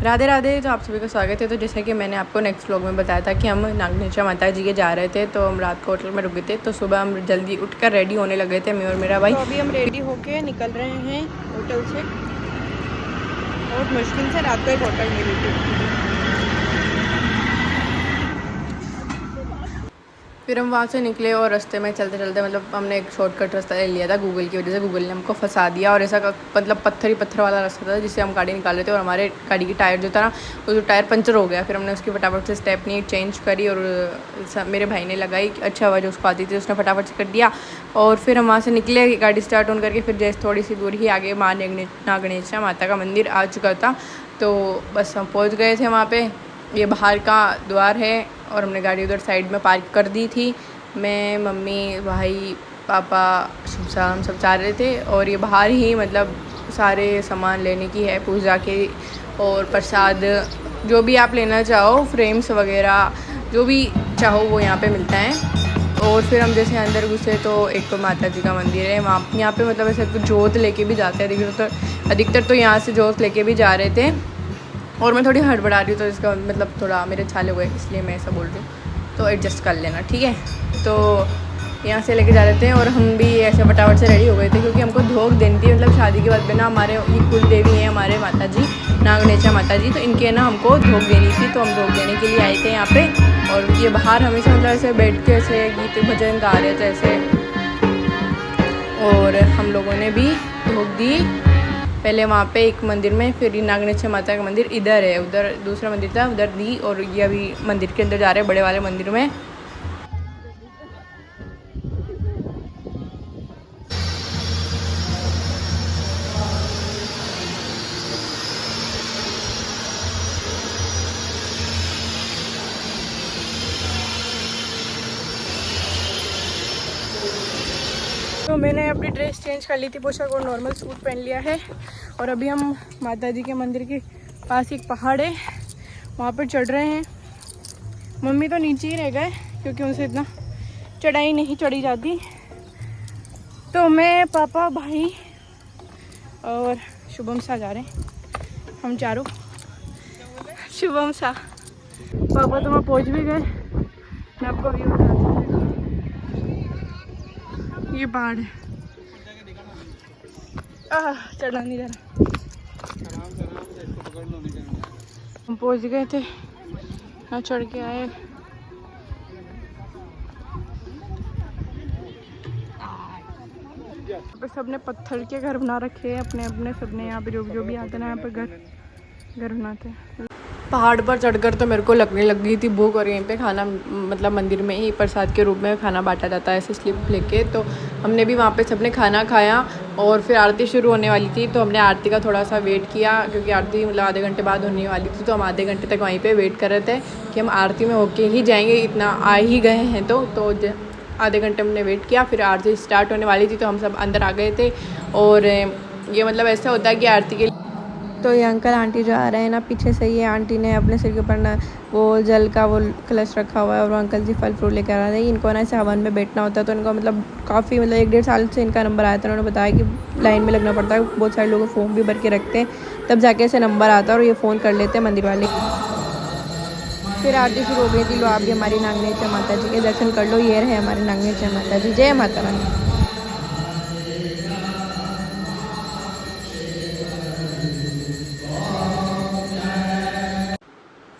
राधे राधे। तो आप सभी का स्वागत है। तो जैसा कि मैंने आपको नेक्स्ट व्लॉग में बताया था कि हम नागनेचा माता जी के जा रहे थे, तो हम रात को होटल में रुके थे। तो सुबह हम जल्दी उठकर रेडी होने लगे थे, मैं और मेरा भाई। तो अभी हम रेडी होके निकल रहे हैं होटल से। बहुत मुश्किल से रात को एक होटल मिली थी। फिर हम वहाँ से निकले और रास्ते में चलते चलते मतलब हमने एक शॉर्टकट रास्ता ले लिया था गूगल की वजह से। गूगल ने हमको फंसा दिया और ऐसा मतलब पत्थर ही पत्थर वाला रास्ता था जिससे हम गाड़ी निकाल रहे थे। और हमारे गाड़ी की टायर जो था ना, वो टायर पंचर हो गया। फिर हमने उसकी फटाफट से स्टेपनी चेंज करी और मेरे भाई ने लगाई। अच्छा आवाज़ उसको आती थी, उसने फटाफट से कर दिया। और फिर हम वहाँ से निकले, गाड़ी स्टार्ट ऑन करके। फिर जैसे थोड़ी सी दूर ही आगे माँ नागनेचा माता का मंदिर आ चुका था। तो बस हम पहुँच गए थे वहाँ पर। ये बाहर का द्वार है और हमने गाड़ी उधर साइड में पार्क कर दी थी। मैं, मम्मी, भाई, पापा, हम सब जा रहे थे। और ये बाहर ही मतलब सारे सामान लेने की है, पूजा के और प्रसाद, जो भी आप लेना चाहो, फ्रेम्स वगैरह जो भी चाहो वो यहाँ पे मिलता है। और फिर हम जैसे अंदर घुसे तो एक तो माता जी का मंदिर है वहाँ, यहाँ पे मतलब ऐसे जोत लेके भी जाते हैं। अधिकतर तो यहाँ से जोत लेके भी जा रहे थे। और मैं थोड़ी हड़बड़ा रही हूँ तो इसका मतलब थोड़ा मेरे छाले हुए, इसलिए मैं ऐसा बोल रही हूँ, तो एडजस्ट कर लेना, ठीक है। तो यहाँ से लेके जा रहे थे और हम भी ऐसे फटाफट से रेडी हो गए थे क्योंकि हमको धोख देनी थी। मतलब शादी के बाद में ना हमारे ये कुल देवी हैं हमारे माता जी, नागनेचा माता जी, तो इनके ना हमको धोख देनी थी। तो हम धोख देने के लिए आए थे यहाँ पे। और ये बाहर हमेशा मतलब ऐसे बैठ के ऐसे गीत भजन गा रहे थे ऐसे। और हम लोगों ने भी धोख दी पहले वहाँ पे एक मंदिर में। फिर नागनेचा माता का मंदिर इधर है, उधर दूसरा मंदिर था उधर दी। और ये अभी मंदिर के अंदर जा रहे हैं, बड़े वाले मंदिर में। तो मैंने अपनी ड्रेस चेंज कर ली थी, पोशाक, और नॉर्मल सूट पहन लिया है। और अभी हम माता जी के मंदिर के पास एक पहाड़ है, वहाँ पर चढ़ रहे हैं। मम्मी तो नीचे ही रह गए क्योंकि उनसे इतना चढ़ाई नहीं चढ़ी जाती। तो मैं, पापा, भाई और शुभम सा जा रहे हैं, हम चारों। शुभम सा, पापा तो वहाँ पहुँच भी गए। मैं आपको व्यू बताती हूँ, ये पहाड़ है। चढ़ा नहीं रहा। हम पहुँच गए थे, यहाँ चढ़ के आए। पे सबने पत्थर के घर बना रखे हैं अपने अपने, सबने यहाँ पे जो भी आता है ना यहाँ पे घर बनाते हैं। पहाड़ पर चढ़कर तो मेरे को लगने लग गई थी भूख। और यहीं पे खाना मतलब मंदिर में ही प्रसाद के रूप में खाना बांटा जाता है ऐसे स्लिप लेके। तो हमने भी वहाँ पे सबने खाना खाया। और फिर आरती शुरू होने वाली थी तो हमने आरती का थोड़ा सा वेट किया क्योंकि आरती मतलब आधे घंटे बाद होने वाली थी। तो हम आधे घंटे तक वहीं पर वेट कर रहे थे कि हम आरती में होके ही जाएँगे, इतना आ ही गए हैं। तो आधे घंटे हमने वेट किया। फिर आरती स्टार्ट होने वाली थी तो हम सब अंदर आ गए थे। और ये मतलब ऐसा होता है कि आरती के तो ये अंकल आंटी जो आ रहे हैं ना पीछे से, ये आंटी ने अपने सिर के ऊपर ना वो जल का वो कलश रखा हुआ है। और वो अंकल जी फल फ्रूट लेकर आ रहे हैं। इनको ना ऐसे हवन में बैठना होता है। तो इनको मतलब काफ़ी मतलब 1-1.5 साल से इनका नंबर आया था। उन्होंने बताया कि लाइन में लगना पड़ता है, बहुत सारे लोग फॉर्म भी भर के रखते हैं तब जाके ऐसे नंबर आता है और ये फ़ोन कर लेते हैं मंदिर वाले। फिर आरती शुरू हो गई थी। लो आप भी हमारी नागनेचा माता जी के दर्शन कर लो, ये रहे हमारी नागनेचा माता जी। जय माता रानी।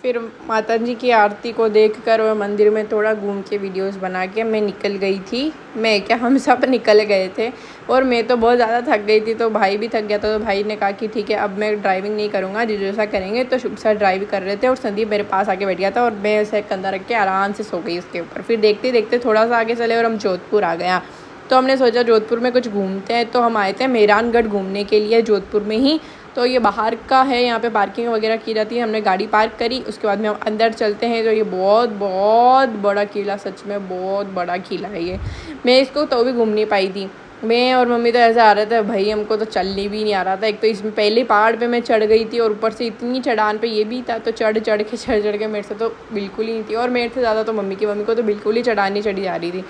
फिर माता जी की आरती को देखकर और मंदिर में थोड़ा घूम के वीडियोस बना के मैं निकल गई थी। मैं क्या, हम सब निकल गए थे। और मैं तो बहुत ज़्यादा थक गई थी, तो भाई भी थक गया था। तो भाई ने कहा कि ठीक है अब मैं ड्राइविंग नहीं करूँगा, जीजू ऐसा करेंगे। तो शुभ सर ड्राइव कर रहे थे और संदीप मेरे पास आके बैठ गया था और मैं ऐसे कंधा रख के आराम से सो गई उसके ऊपर। फिर देखते देखते थोड़ा सा आगे चले और हम जोधपुर आ गया। तो हमने सोचा जोधपुर में कुछ घूमते हैं। तो हम आए थे मेहरानगढ़ घूमने के लिए जोधपुर में ही। तो ये बाहर का है, यहाँ पे पार्किंग वगैरह की जाती है। हमने गाड़ी पार्क करी, उसके बाद में हम अंदर चलते हैं। तो ये बहुत बहुत बड़ा किला, सच में बहुत बड़ा किला है ये। मैं इसको तो भी घूम नहीं पाई थी। मैं और मम्मी तो ऐसा आ रहे थे भाई, हमको तो चलने भी नहीं आ रहा था। एक तो इसमें पहले पहाड़ पे मैं चढ़ गई थी और ऊपर से इतनी चढ़ान पे ये भी था। तो चढ़ के मेरे से तो बिल्कुल ही नहीं थी। और मेरे से ज़्यादा तो मम्मी को तो बिल्कुल ही चढ़ान नहीं चढ़ी जा रही थी।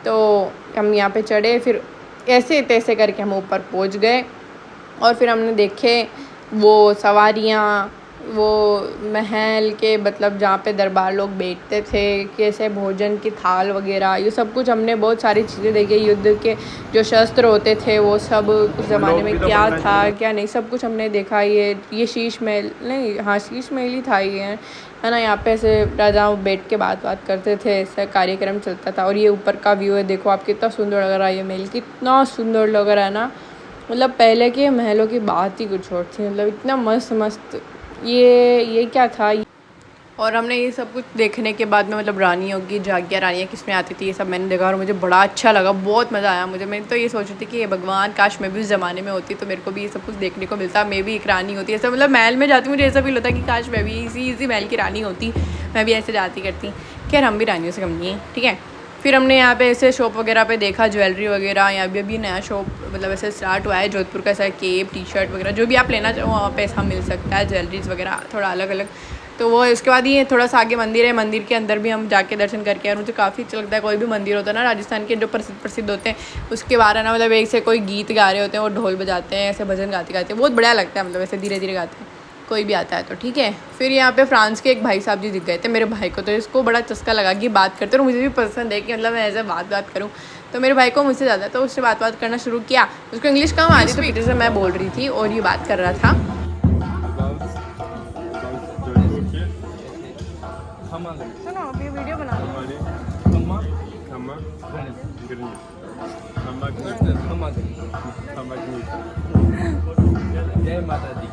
तो हम यहाँ पे चढ़े, फिर ऐसे तैसे करके हम ऊपर पहुँच गए। और फिर हमने देखे वो सवारियाँ वो महल के मतलब जहाँ पे दरबार लोग बैठते थे, कैसे भोजन की थाल वगैरह, ये सब कुछ हमने बहुत सारी चीज़ें देखी। युद्ध के जो शस्त्र होते थे वो सब उस ज़माने में क्या था क्या नहीं, सब कुछ हमने देखा। ये शीश महल नहीं, हाँ शीश महल ही था ये, है ना। यहाँ पे ऐसे राजाओं बैठ के बात करते थे, ऐसा कार्यक्रम चलता था। और ये ऊपर का व्यू है, देखो आप, कितना सुंदर लग रहा है ये महल, कितना सुंदर लग रहा है ना। मतलब पहले के महलों की बात ही कुछ और थी, मतलब इतना मस्त मस्त। ये क्या था। और हमने ये सब कुछ देखने के बाद में मतलब रानियों की झांकियाँ, रानियाँ किसमें आती थी, ये सब मैंने देखा और मुझे बड़ा अच्छा लगा, बहुत मज़ा आया मुझे। मैं तो ये सोच रही थी कि ये भगवान काश मैं भी उस ज़माने में होती तो मेरे को भी ये सब कुछ देखने को मिलता, मैं भी एक रानी होती। ऐसा मतलब महल में जाती, मुझे ऐसा फील होता कि काश मैं भी इसी महल की रानी होती, मैं भी ऐसे जाती करती। खैर हम भी रानियों से कम नहीं है, ठीक है। फिर हमने यहाँ पे ऐसे शॉप वगैरह पे देखा, ज्वेलरी वगैरह। यहाँ भी अभी नया शॉप मतलब ऐसे स्टार्ट हुआ है जोधपुर का, ऐसा केप टी शर्ट वगैरह जो भी आप लेना चाहो वहाँ पे ऐसा मिल सकता है, ज्वेलरीज वगैरह थोड़ा अलग अलग। तो वो इसके बाद ये थोड़ा सा आगे मंदिर है, मंदिर के अंदर भी हम जाके दर्शन करके आए। मुझे काफ़ी अच्छा लगता है, कोई भी मंदिर होता है ना राजस्थान के जो प्रसिद्ध होते हैं, उसके बाहर है ना मतलब एक से कोई गीत गा रहे होते हैं, वो ढोल बजाते हैं, ऐसे भजन गाते गाते बहुत बढ़िया लगता है, मतलब ऐसे धीरे धीरे गाते हैं, कोई भी आता है तो, ठीक है। फिर यहाँ पे फ्रांस के एक भाई साहब जी दिख गए थे मेरे भाई को, तो इसको बड़ा चस्का लगा कि बात करते, और मुझे भी पसंद है कि मतलब मैं ऐसे बात करूँ। तो मेरे भाई को मुझसे ज़्यादा, तो उससे बात करना शुरू किया। उसको इंग्लिश कम आती तो पीछे से मैं बोल रही थी और ये बात कर रहा था। सुनो अभी वीडियो बना जय माता दी,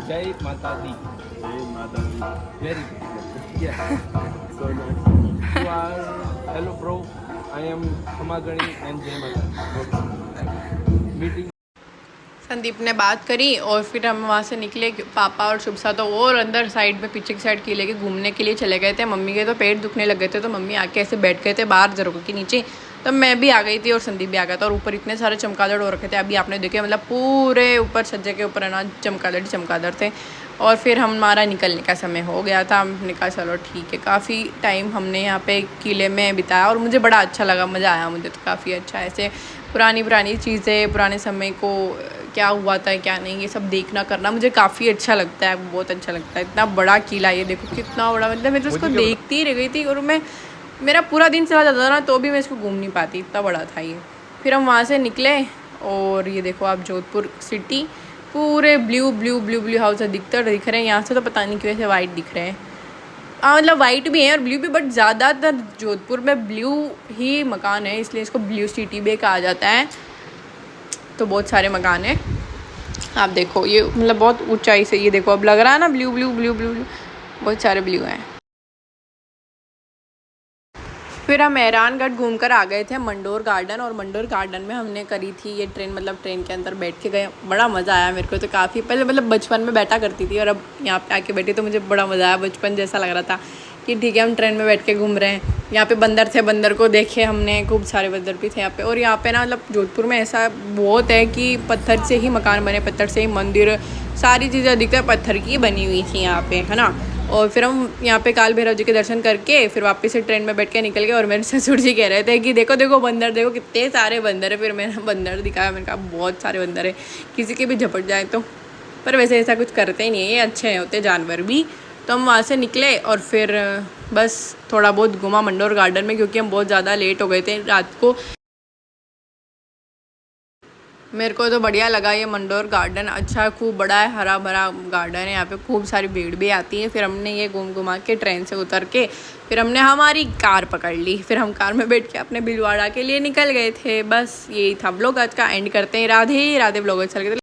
जय माता दी, जय माता दी, very good, yes, so nice. You are, hello bro, I am Hamagani and Jay Mata. Meeting. Sandeep ने बात करी और फिर हम वहाँ से निकले, पापा और शुभ सा तो और अंदर साइड में पीछे की साइड की लेके घूमने के लिए चले गए थे। मम्मी के तो पेट दुखने लग गए थे, तो मम्मी आके ऐसे बैठ गए थे बाहर झरोखे के नीचे। तब मैं भी आ गई थी और संदीप भी आ गया था, और ऊपर इतने सारे चमगादड़ हो रखे थे, अभी आपने देखे, मतलब पूरे ऊपर छज्जे के ऊपर है ना चमगादड़ थे। और फिर हमारा निकलने का समय हो गया था, हमने कहा चलो ठीक है। काफ़ी टाइम हमने यहाँ पे किले में बिताया और मुझे बड़ा अच्छा लगा, मज़ा आया मुझे तो काफ़ी अच्छा। ऐसे पुरानी चीज़ें, पुराने समय को क्या हुआ था क्या नहीं, ये सब देखना करना मुझे काफ़ी अच्छा लगता है, बहुत अच्छा लगता है। इतना बड़ा किला, ये देखो कितना बड़ा, मतलब मैं तो उसको देखती ही रह गई थी, और मेरा पूरा दिन चला जाता था ना तो भी मैं इसको घूम नहीं पाती, इतना बड़ा था ये। फिर हम वहाँ से निकले और ये देखो आप जोधपुर सिटी, पूरे ब्लू हाउस दिख रहे हैं। यहाँ से तो पता नहीं क्यों ऐसे वाइट दिख रहे हैं, मतलब वाइट भी है और ब्लू भी, बट ज़्यादातर जोधपुर में ब्लू ही मकान है, इसलिए इसको ब्लू सिटी भी कहा जाता है। तो बहुत सारे मकान हैं, आप देखो ये मतलब बहुत ऊंचाई से, ये देखो अब लग रहा है ना ब्लू, बहुत सारे ब्लू हैं। फिर हम मैरानगढ़ घूम कर आ गए थे मंडोर गार्डन, और मंडोर गार्डन में हमने करी थी ये ट्रेन, मतलब ट्रेन के अंदर बैठ के गए, बड़ा मज़ा आया मेरे को तो काफ़ी। पहले मतलब बचपन में बैठा करती थी और अब यहाँ पे आके बैठी तो मुझे बड़ा मज़ा आया, बचपन जैसा लग रहा था कि ठीक है हम ट्रेन में बैठ के घूम रहे हैं। यहाँ पे बंदर थे, बंदर को देखे हमने, खूब सारे बंदर भी थे यहाँ पे। और यहाँ पे ना मतलब जोधपुर में ऐसा बहुत है कि पत्थर से ही मकान बने, पत्थर से ही मंदिर, सारी चीज़ें अधिकतर पत्थर की बनी हुई थी यहाँ पे, है ना। और फिर हम यहाँ पे काल भैरव जी के दर्शन करके फिर वापस से ट्रेन में बैठ के निकल गए। और मेरे ससुर जी कह रहे थे कि देखो बंदर, देखो कितने सारे बंदर है। फिर मैंने बंदर दिखाया, मैंने कहा बहुत सारे बंदर है, किसी के भी झपट जाए तो। पर वैसे ऐसा कुछ करते ही नहीं है, ये अच्छे होते जानवर भी। तो हम वहाँ से निकले और फिर बस थोड़ा बहुत घुमा मंडोर गार्डन में, क्योंकि हम बहुत ज़्यादा लेट हो गए थे रात को। मेरे को तो बढ़िया लगा ये मंडोर गार्डन, अच्छा खूब बड़ा है, हरा भरा गार्डन है, यहाँ पे खूब सारी भीड़ भी आती है। फिर हमने ये घुमा के ट्रेन से उतर के फिर हमने हमारी कार पकड़ ली, फिर हम कार में बैठ के अपने भीलवाड़ा के लिए निकल गए थे। बस यही था व्लॉग आज का, एंड करते हैं। राधे राधे। व्लॉग अच्छा लगे